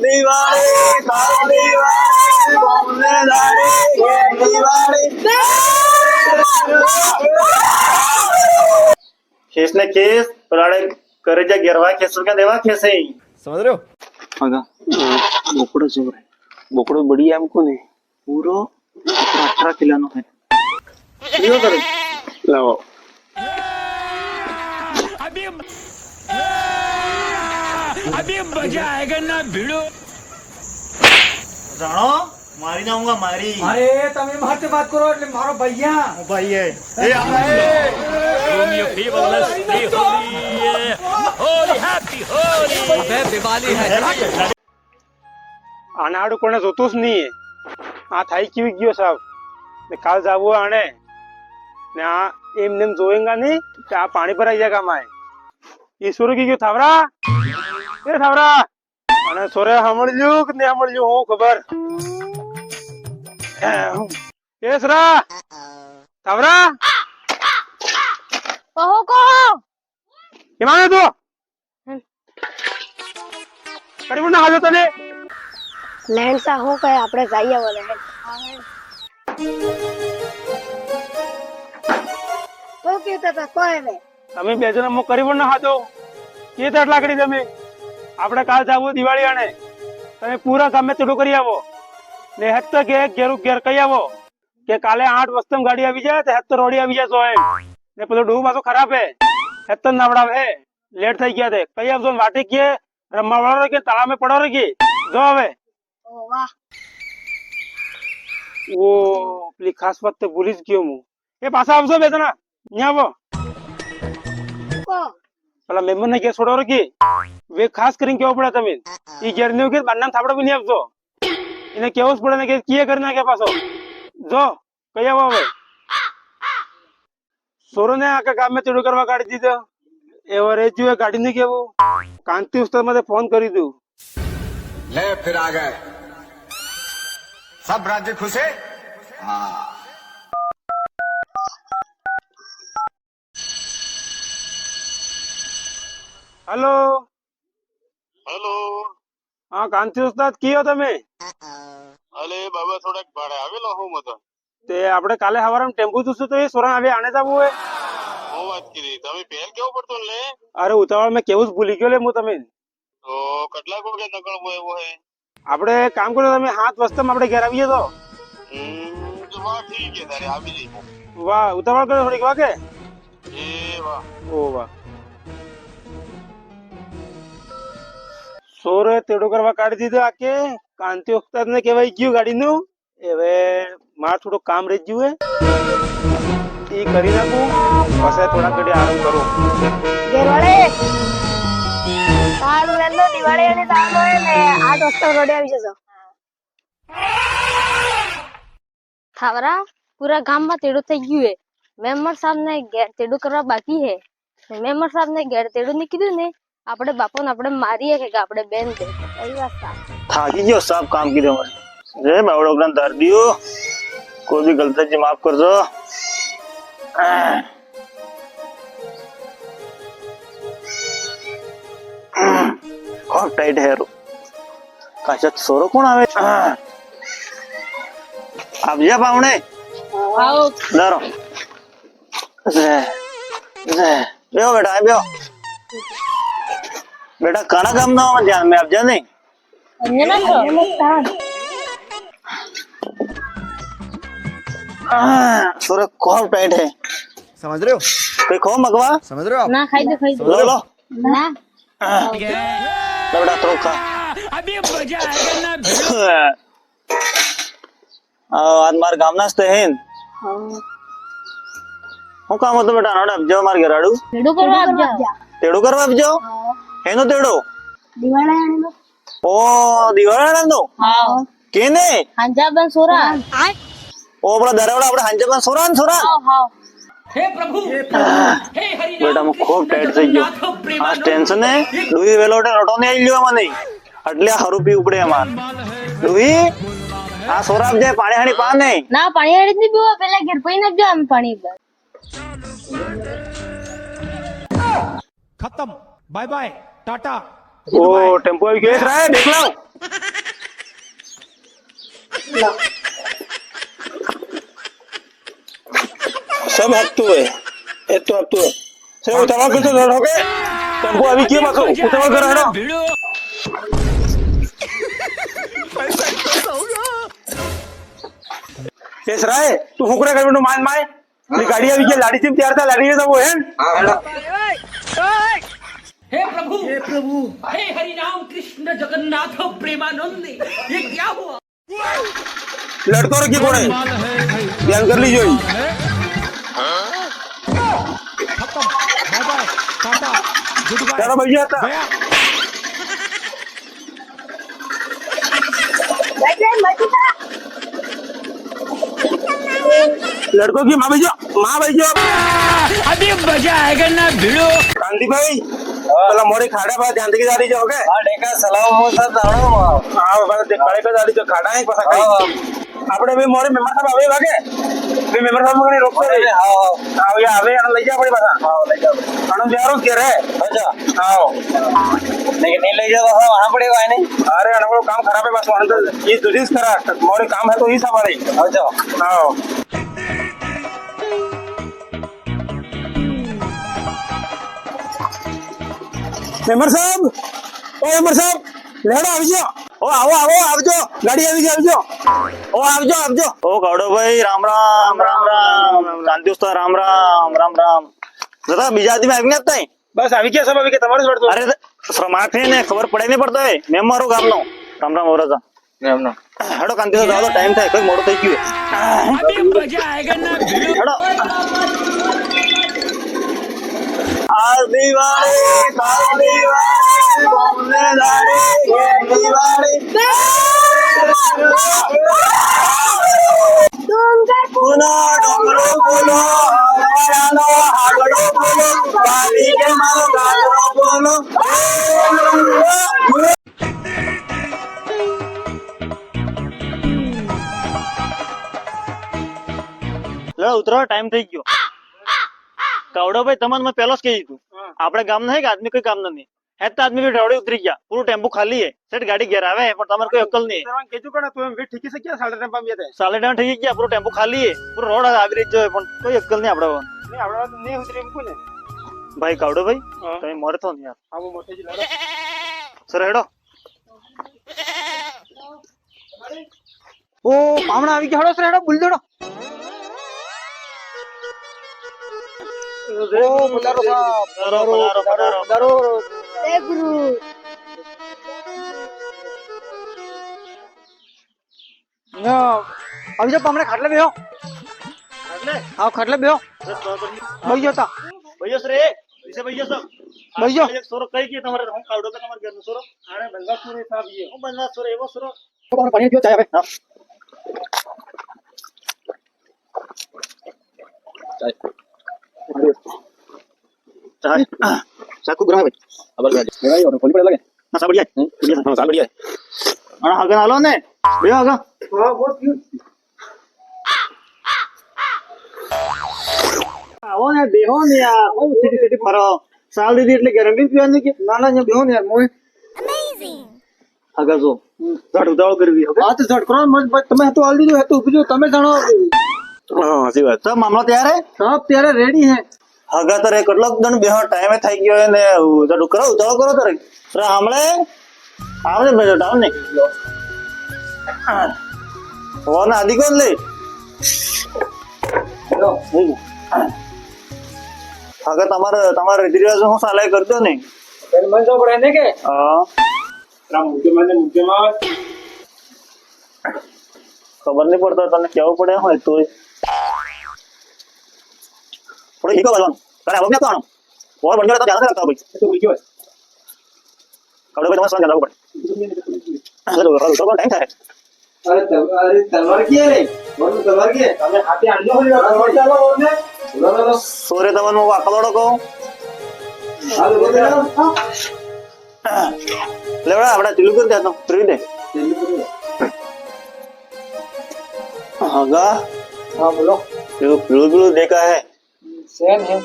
દિવાળી કાલ દિવાળી બોમને દાડી ઘેર દિવાળી खींच ने खींच पुराने करे जा गिरवा खींच का देवा खींचे समझ रहे हो? अगा बोकड़ो जोर है बोकड़ो बढ़िया हमको नहीं पूरा 18 किलो नो है लियो करे लाओ अभी मजा आएगा ना भिड़ो जानो मारी जाऊंगा मारी अरे તમે માથે વાત કરો એટલે મારો ભૈયા भाई है ए आ Romeo fever let's play Holi Holi happy Holi अबे दिवाली है આનાડું કોને જોતું જ નહીં આ થઈ કેવી ગયો સાહેબ ને કાલ જાવું આને ને આ એમને એમ જોયેગા નહીં કે આ પાણી ભરાઈ જાય ગામાં ઈશ્વર કી ગયો થાવરા એ થાવરા અને સોરે સાંભળ્યું કે નહીં સાંભળ્યું હું ખબર એ સરા થાવરા કહો કહો કેમાં હતો કરી ના હાજો તને લેન્ડ સા હું કહે આપણે જઈએ બોલે તો કેતા તા કોઈ ને તમે બે જણા મો કરી ના હાજો કે તટ લાકડી તમે આપણે કાલ જાવું દિવાળી આણે તમે પૂરા ગામે ચડો કરી આવો ને હેત કે ઘેરું ઘેર કહી આવો કે કાલે 8 વસ્તમ ગાડી આવી જાય તો હેત રોડી આવી જાય સોય ને પેલો ડૂ પાછો ખરાબ હે હેત નાવડાવે લેટ થઈ ગયા તે કઈ આવજો વાટી કે રમવા વાળો કે તાળા મે પડો રે કે જો હવે ઓ વાહ ઓ પેલી ખાસ વાત તો ભૂલી જ ગયો હું એ પાછા આવજો બે જણા ન્યા આવો કો પેલા મેમ્બર ને કે છોડો રે કે વે ખાસ કરીને કેવું પડે તમે ઈ ઘેર ને કે બારના થાપડો બી નહીં આવજો એને કેવું જ પડે ને કે કીએ કરી નાખે પાછો જો કઈ આવો હવે સોરો ને આખા ગામ માં ચડો કરવા કાઢી દીધો એવો રેજ્યુ ગાડી ને કેવું કાંતિ ઉસ્તાદ માં ફોન કરી દઉં ले फिर आ गए सब राज्य खुश है हेलो हेलो हाँ कांति उस्ताद कियो તમે અલે બાબા થોડાક ભાડે આવેલો હું મત તે આપણે કાલે સવારે ટેમ્પો જોશું તો એ સોરા આવે આને જવું હે હું વાત કરી તમે પહેલ કેવું પડતું લે અરે ઉતાવળ મેં કેવું જ ભૂલી ગયો લે હું તમે તો કેટલા કોકે નકળ એવો હે આપણે કામ કરો તમે 7 વસ્તમ આપણે ઘેર આવીએ તો તો વાહ ઠીક છે તારે આવી જઈ વાહ ઉતાવળ કરો થોડીક વાગે એ વાહ ઓ વાહ સોરે તેડો કરવા કાઢી દીધો આકે કાંતિ ઉસ્તાદ ને કહેવાય ગયું ગાડીનું હવે માર થોડું કામ રહી ગયું હે ઈ કરી નાખું પછી થોડા ઘડી આરામ કરું ઘેરવાળે કાલ વેલો દિવાળી અને તાનો ને 8 વસ્તુ રોડે આવી જજો થાવરા પૂરા ગામમાં તેડું થઈ ગયું હે મેમ્બર સાહેબ ને ઘેર તેડું કરવા બાકી હે મેમ્બર સાહેબ ને ઘેર તેડું ને કીધું ને આપણે બાપો ને આપણે મારીએ કે આપણે બેન દે એ વાત સાચી થાકી ગયો સાહેબ કામ કીધું મને જય બાવડોગરા દર્દીઓ કોઈ भी गलती जी माफ करजो खूब टाइट है काचा सोरो कौन आवे आप जा पावने આવો डरो जे जे बेओ बेटा बेओ बेटा काना काम ना ध्यान में आप जा नहीं सोरे खूब टाइट है समझ रहे हो? कोई खो मगवा समझ रहे हो आप? ના ખાઈ દો लो लो ના लो बेटा तो खा अभी मजा आएगा ना भिड़ो आज मार गाम नास्ते हैं હું કામ હતું બેટા નોડ આપજો માર ઘરાડું તેડું કરવા આપજો તેડું કરવા આપજો એનો તેડો દિવાળી આણીનો ઓ દિવાળાનો હા કેને હાંજાબન સોરા ઓ આપડા દરાવડા આપણે હાંજે સોરાન સોરાન હા हे प्रभु हे हरि બેટા હું ખૂબ ટાઈટ થઈ ગયો આ ટેન્શન હે ડુઈ વેલોટે રટો ને આવી લ્યો મને એટલે હારું પી ઉપડે અમાર ડુઈ આ સોરાબ જાય પાણી હાણી પા નહીં ના પાણી આડી જ નહીં પીવો પેલા ઘેર પઈ નાખજો આમ પાણી પર खत्म बाय बाय टाटा ओ टेम्पो આવી ગયો રે દેખ લાવ सब हटતું હોય એ તો હટતું હોય સે ઉતાવળ કરતો લડો કે ટેમ્પો આવી ગયો પાછો ઉતાવળ કરો હેડો ભીડો કેસ રાય તું હુકડે કરવાનો માન માય ની ગાડી આવી ગઈ લાડી થી તૈયાર થા લાડી તો હે हाँ हेलो हे प्रभु हे हरि राम कृष्ण जगन्नाथ प्रेमानंद ये क्या हुआ લડતો રે કે કોણે ધ્યાન કરી લીજો ચાલો ભાઈ હતા लड़को की माँ भाई जो अभी मजा आएगा ना भिड़ो कांति भाई પેલા મોડી ખાડા પર ધ્યાન થી જારી જાવ કે હા ડેકા સલામ મોસા તાણો હા બાબા તે કાળે કા જારી તો ખાડા હે પાછા કઈ આપણે બે મોરે મેમ્બર સાહેબ આવે વાગે બે મેમ્બર સાહેબ મને રોકતો રે હા આવે આવે અને લઈ જા પડી પાછા હા લઈ જા આનો જારો કે રે અચ્છા આવો लेकिन नहीं ले जाओ वहां पड़े हुआ है नहीं अरे अनवरो काम खराब है बस अंदर ये दुरीस करा मोरे काम है तो ही संभाले अच्छा आओ मेंबर साहब લેડો આવજો ઓ આવજો ગાડી આવી આવજો આવજો ओ कावड़ो भाई राम राम राम राम शांति उस्ताद राम राम राम राम दादा बीजा आदमी આવી ને હતા બસ આવી ગયા सब આવી કે તમારે જ પડતો અરે શ્રમાર્થી ને ખબર પડે નહીં પડતો હોય મેં મારો ગામનો રામ રામ ઓરજા राम હેડો કાંતિ તો જાવ ટાઈમ થાય કોઈ મોડું થઈ ગયું अभी मजा आएगा ना भिड़ो હેડો આ દિવાળી બોમને દાડી એ દિવાળી પુનો ડોંગરો પુનો હવાયાનો હાગડો પુનો વાલી કે મારો ગાગરો પુનો લે ઉતરો ટાઈમ થઈ ગયો કાવડો ભાઈ તમને મેં પહેલો જ કહી દીધું આપણે ગામ નહીં કે આદમી કોઈ કામ નથી હેત આદમી भी ढवड़े उतरी गया पूरा टेम्पो खाली है सेट गाड़ी घेरा है पर તમારે કોઈ અક્કલ નહીં તરવાન કેજો કણા તું એમ વેટ ઠીકી સક્યા સાડા ટેમ્પા મે દે સાલે ડાઉન થઈ ગયા પૂરો ટેમ્પો ખાલી है પૂરો રોડ આવી રહી છે પણ કોઈ અક્કલ નહીં આપણે ને આવડા તો ને ઉતરી એમ કોને ભાઈ કાવડો ભાઈ હા. તમે મોરે તો નહીં યાર આવો મોટે જ લડો સર હેડો ઓ પામણા આવી ગયા હડો સર હેડો બુલદડો ઓ બુલારો સાહેબ પધારો. એ ગુરુ આવી જાઓ પામણા ખાટલે બેહો આવ ખાટલે બેહો બઈ જતા ભૈયો સર એ વિશે ભૈયો સર ભૈયો. એક સોરો કઈ કે તમારે હું કાવડો કે તમારે ઘરનો સોરો અરે બંગાસુરે સાહેબ ये હું બંધા સોરો એવો સોરો પાણી પીઓ ચાય હવે ચાકુ ગ્રહ ભાઈ અબર ગાડી ઓર ખોલી પડે લાગે ના સા બઢિયા હા સાલ બઢિયા અને આગળ હાલો ને બે આગળ હા બોસ ક્યું આવો ને બેહો ને યાર બહુ સીટી સીટી ફરો સાલ દીધી એટલે ગેરંટી પીવાની કે ના ના બેહો ને યાર મોય આગળ જો ઝાડ ઉદાળો કરવી હવે આ તો ઝટકરો તમે તો હાલ દીધું હતું બીજું તમે જાણો હા સાચી વાત તો મામલો તૈયાર હે સાહેબ ત્યારે રેડી હે આગળ તારે કેટલોક દણ બેહો ટાઈમે થઈ ગયો હે ને ઝાડુ કરો ઉદાળો કરો તારે રે હમણે આવને બેજો ડાઉન ને ઓ ના આદિ કોણ લે આગળ તમારા રીતિ રિવાજ હું સાલાય કરતો ને પેલ મન જો પડે ને કે હા રામ મુખ્યમાં ખબર નહીં પડતો તને કેવું પડે હોય તો થોડો ઈકો બોલવાનું તારે આવો ને તો આનો ઓર બનજો તો ધ્યાન રાખતા ભાઈ તો બીજો કવડો ભાઈ તમારે સંગ જવું પડે તો ટાઈમ થાય અરે તલવાર કે રે બોલ તલવાર કે તમે હાથે આંજો હોય તલવાર ચાલો ઓરને બોલો સોરે તમને હું આકલોડો કહું હાલ બોલો લેવડા આપણે ટીલું કરી દેતો ફ્રી દે हाँ हाँ बोलो ये ब्लू ब्लू देखा है सेन है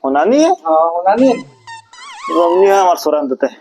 होना नहीं है हाँ होना नहीं है तो हम नहीं है हमारे सोरान देते हैं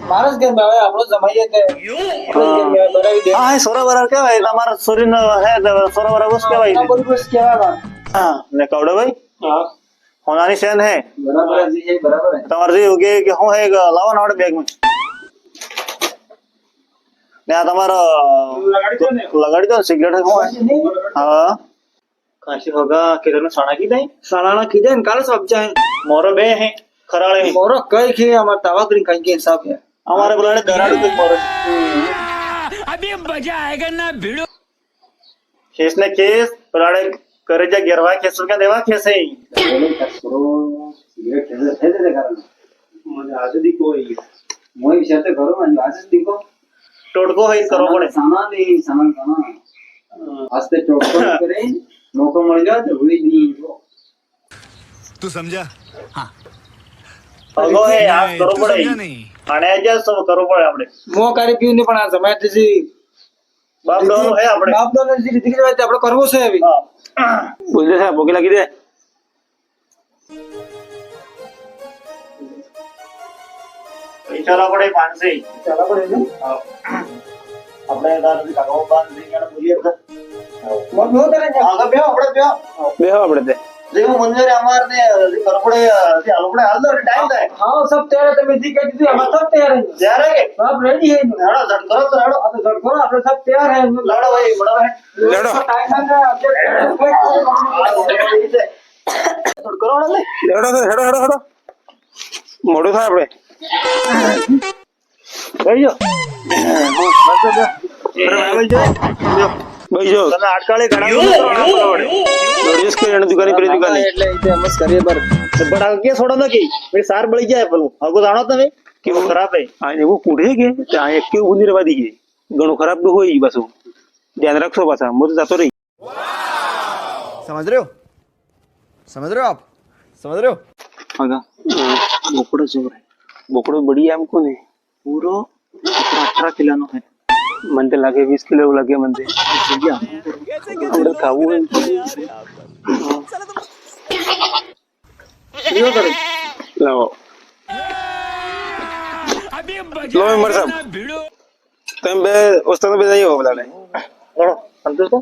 મારા જ ઘર માં આવે આપણો જમાઈએ તે કરાવી દે. હા સોરા બરાબર કેવાય તમારા શરીર હે સોરા બરાબર બસ આ કેવાય બધું બસ કહેવાય. હા ને કવડભાઈ હોનાની સેન હે બરાબર છે બરાબર છે. તમારે જે ઉગે કે હું હે લાવો ને આપણે બેગ માં ને આ તમારો લગાડી દો ને સિગરેટ હું હે હા કાશી હોગા કિરણ સાણા કી દઈ સાલાના ખીજે ને કાલે सब जाए મોરો બે હે ખરાળે હે मोरो कई खे हमार तावाकरी कई के हिसाब है. અમારે બોલાને દરાડું કઈ મોરો अभी मजा आएगा ना भिड़ो ખેસ ને ખેસ બોલાડે કરે જા ગેરવા ખેસ કે દેવા ખેસે सिगरेट खेले थे दे कारण मुझे आज दिखो ही मोई विषय ते करो आज आज दिखो ટોટકો હઈ કરો પડે सामान खाना आज ते टोटको करे मौका मिल जाए तो हुई नहीं वो तू समझा અગો હે આ કરો પડે અને આજે સબ કરો પડે આપણે મો કરી પીવું ને પણ આ જમાતે જી બાપ ડોનો હે આપણે બાપ દોને જી રીતિ કે વાત આપણે કરવો છે હવે હા બોલે સાહેબ ભોગે લાગી દે પૈસા લા પડે 500 ચાલો પડે ને આપણે દાદી કાકો બાંધ દઈ ગયા બોલીએ તો મો નો કરે આગળ બેહો આપણે બેહો બેહો આપણે તે જેવું મંજૂરી અમાર ને જે કરો પડે જે હાલો પડે હાલ દો ટાઈમ થાય हां सब तैयार है मैं जी कह दी हम सब तैयार है જ્યારે કે सब रेडी है હેડો ઝટ કરો તો હેડો अब तो करो આપણે सब तैयार है લડો ભાઈ બડો ભાઈ લડો टाइम है ઝટ કરો ને હેડો તો હેડો હેડો હેડો મોડું થાય આપણે ભાઈ જો ભાઈ જો તમે આટકાળે ઘણા દોડીસ કે એની દુકાને પેલી દુકાને એટલે ઇતે મસ્ત કરીએ પર બટ આ કે છોડો નકી મેં સાર બળી જાય પેલું આગો જાણો તમે કેવું ખરાબ હે આ એવું કુઢે કે ત્યાં એક કે ઉંદી રવા દીએ ઘણું ખરાબ તો હોય પાછું ધ્યાન રાખશો પાછા હું તો જતો રહી समझ रहे हो आप समझ रहे हो આગા બોકડો જોર બોકડો બડી આમ કોને પૂરો 18 કિલોનો હે મને તો લાગે 20 કિલો એવું લાગે મને આપણે ખાવું હોય લાવો अभी લો मजा મેમ્બર आएगा સાહેબ ना भिड़ो તમે બે ઓસ્તો બે જઈએ બધાને બોલો સંતોષ તો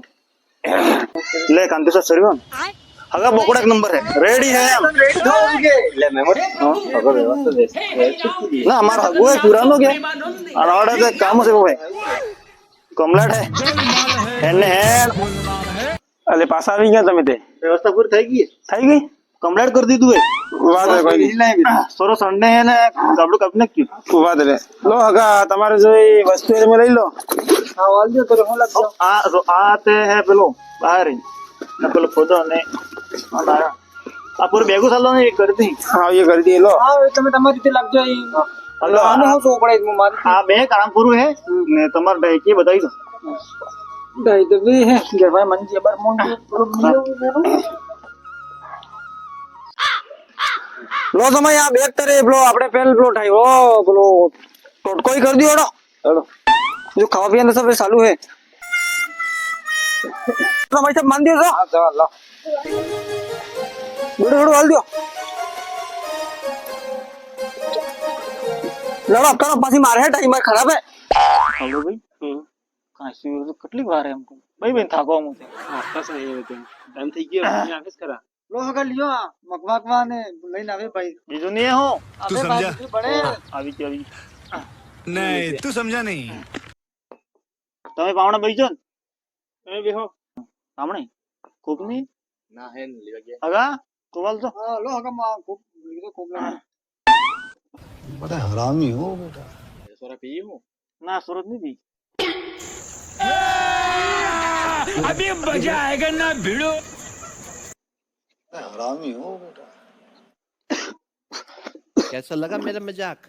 લે કાંતિ સર સર્યો હગા બોકડા એક નંબર હે રેડી હે એમ લે મેમોરી હા હગા વ્યવસ્થા દે ના અમાર હગો હે પુરાનો કે આડા તે કામ છે ભાઈ કમલાટ હે એને હે અલે પાછા આવી ગયા તમે તે વ્યવસ્થા પૂરી થઈ ગઈ થઈ ગઈ કમ્પ્લીટ કરી દીધું હે વાત રે કોઈ નહીં સોરો સન્ડે હે ને ગાબડું કાપી નાખ્યું વાત રે લો હગા તમારે જો એ વસ્તુ એ તમે લઈ લો हां वाल दो तो हम लग આ તે હે પેલો બહાર ને પેલો ફોટો ને આ પૂરું બેગું ચાલો ને એ કરી દી હા એ કરી દે લો हां તમે તમારી રીતે લાગજો હલો આને હું સો પડે હું મારી આ બે કામ પૂરું હે ને તમારે ડાયકી બતાવી દો દઈ તો બી હે કે ભાઈ મન જે બાર મોન લો તમે આ બેગ તરે પેલો આપણે પેલ પેલો ઠાઈ ઓ પેલો ટોટકોઈ કરી દો હેડો હેડો જો ખાવા પીવાનું सब ચાલુ હે તો ભાઈ સાહેબ માન દો હા ચાલ લો બેડો હેડો હાલ દો લડો કરો પાછી મારે હે ટાઈમ ખરાબ હે હલો ભાઈ કાશી કેટલી વાર એમ ભાઈ બેન થાકો હું ટાઈમ થઈ ગયો આફિસ કરા લો હગા લ્યો મકવાકવા ને લઈને આવે ભાઈ બીજું નહીં હો तू समझा બડે આવી કે આવી नहीं तू समझा नहीं તમે પાવણા બેસજો ને તમે બેહો પાવણે ખૂબ નહીં ना है नहीं लगे હગા કોવાલ તો હા લો હગા માં ખૂબ લીધો ખૂબ લગા बड़ा हरामी हो बेटा सोरा पी हूं ના સુરત નહીં બી अभी मजा आएगा ना भिड़ो हरामी हो बेटा कैसा लगा मेरा मजाक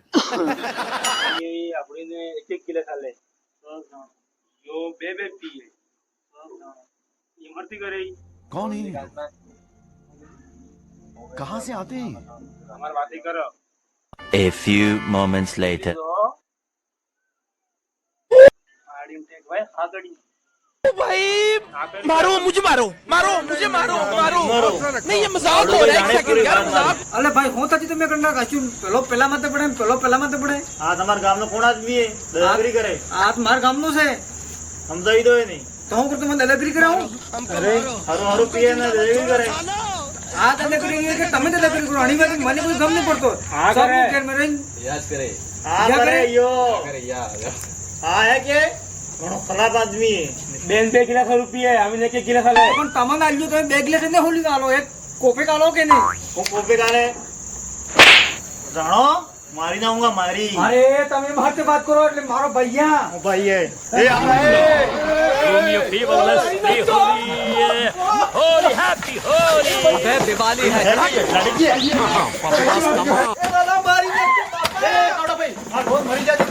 એ આપણને એક એક કિલો ખાલે જો બે બે પીએ એ મરતી કરે कौन है कहाँ से आते हैं અમાર વાતી કરો A few moments later આડી ઉઠે ભાઈ આગળી અલે ભાઈ હું થતી તમે કંડા કાચું પેલો પેલા માં પડે પેલો પેલા માં પડે આ તમારા ગામનો કોણ આદમી હે દલાગરી કરે આ તો મારા ગામનું છે સમજાવી દો નહીં તો હું કરતો મને દલાગરી કરાવું હારું હારું પીએ ને દલાગરી કરે આ દલાગરી કે તમે દલાગરી કરો અણી વાત મને કોઈ ગમ નહીં પડતો હા सब કરે. ઘેર में रहीને આ क्या કરે करे? યો આ હે કે ઘણો ખરાબ આદમી હે બેન 2 गिलास રૂપિયે અમે એક गिलास આલે પણ તમને આલ્યું તમે બે ગ્લાસ ને હોલી આલો એક કોપે કાલો કે નહીં હું કોપે કાલે જાણો મારી જાઉંગા મારી અરે તમે મારતે વાત કરો એટલે મારો ભૈયા હું ભાઈ હે એ આપણે Romeo people, let's play Holi. Holi, happy Holi. Diwali है લડકી એ દાદા મારી દે એ કાઢો ભાઈ આ રોજ મરી જાય